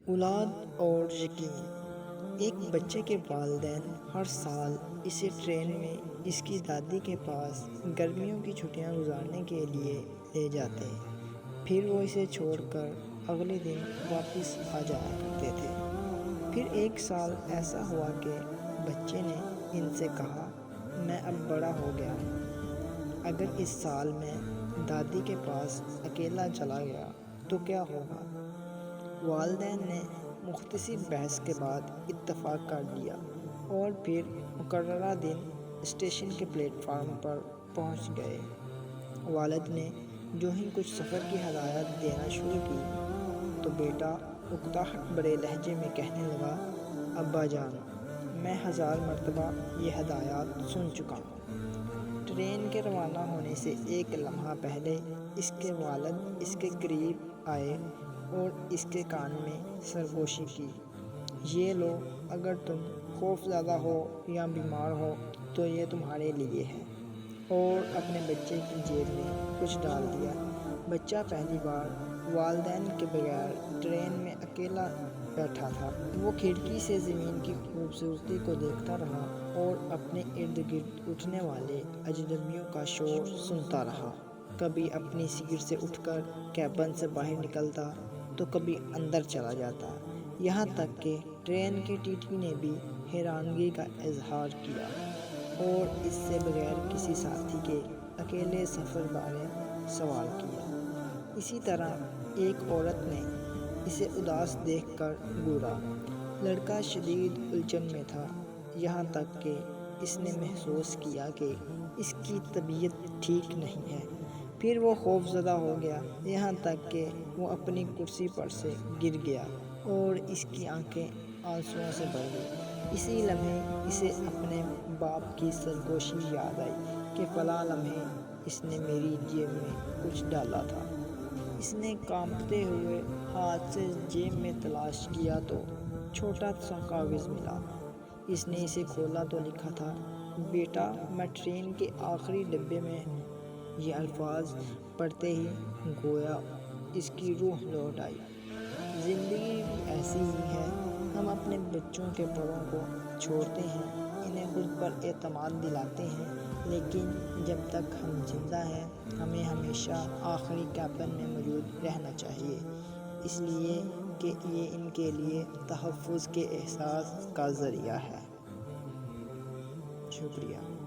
اولاد اور یقین۔ ایک بچے کے والدین ہر سال اسے ٹرین میں اس کی دادی کے پاس گرمیوں کی چھٹیاں گزارنے کے لیے لے جاتے، پھر وہ اسے چھوڑ کر اگلے دن واپس آ جایا کرتے تھے۔ پھر ایک سال ایسا ہوا کہ بچے نے ان سے کہا، میں اب بڑا ہو گیا ہوں، اگر اس سال میں دادی کے پاس اکیلا چلا گیا تو کیا ہوگا؟ والدین نے مختصر بحث کے بعد اتفاق کر لیا اور پھر مقررہ دن اسٹیشن کے پلیٹ فارم پر پہنچ گئے۔ والد نے جو ہی کچھ سفر کی ہدایات دینا شروع کی تو بیٹا اکتاہٹ بھرے لہجے میں کہنے لگا، ابا جان، میں 1000 مرتبہ یہ ہدایات سن چکا ہوں۔ ٹرین کے روانہ ہونے سے ایک لمحہ پہلے اس کے والد اس کے قریب آئے اور اس کے کان میں سرگوشی کی، یہ لو، اگر تم خوف زدہ ہو یا بیمار ہو تو یہ تمہارے لیے ہے، اور اپنے بچے کی جیب میں کچھ ڈال دیا۔ بچہ پہلی بار والدین کے بغیر ٹرین میں اکیلا بیٹھا تھا۔ وہ کھڑکی سے زمین کی خوبصورتی کو دیکھتا رہا اور اپنے ارد گرد اٹھنے والے اجنبیوں کا شور سنتا رہا۔ کبھی اپنی سیٹ سے اٹھ کر کیبن سے باہر نکلتا تو کبھی اندر چلا جاتا، یہاں تک کہ ٹرین کے ٹی ٹی نے بھی حیرانگی کا اظہار کیا اور اس سے بغیر کسی ساتھی کے اکیلے سفر بارے سوال کیا۔ اسی طرح ایک عورت نے اسے اداس دیکھ کر گھورا۔ لڑکا شدید الجھن میں تھا، یہاں تک کہ اس نے محسوس کیا کہ اس کی طبیعت ٹھیک نہیں ہے۔ پھر وہ خوف زدہ ہو گیا، یہاں تک کہ وہ اپنی کرسی پر سے گر گیا اور اس کی آنکھیں آنسوؤں سے بھر گئیں۔ اسی لمحے اسے اپنے باپ کی سرگوشی یاد آئی کہ فلاں لمحے اس نے میری جیب میں کچھ ڈالا تھا۔ اس نے کانپتے ہوئے ہاتھ سے جیب میں تلاش کیا تو چھوٹا سا کاغذ ملا۔ اس نے اسے کھولا تو لکھا تھا، بیٹا، میں ٹرین کے آخری ڈبے میں۔ یہ الفاظ پڑھتے ہی گویا اس کی روح لوٹ آئی۔ زندگی بھی ایسی ہی ہے، ہم اپنے بچوں کے پروں کو چھوڑتے ہیں، انہیں خود پر اعتماد دلاتے ہیں، لیکن جب تک ہم زندہ ہیں ہمیں ہمیشہ آخری کیبن میں موجود رہنا چاہیے، اس لیے کہ یہ ان کے لیے تحفظ کے احساس کا ذریعہ ہے۔ شکریہ۔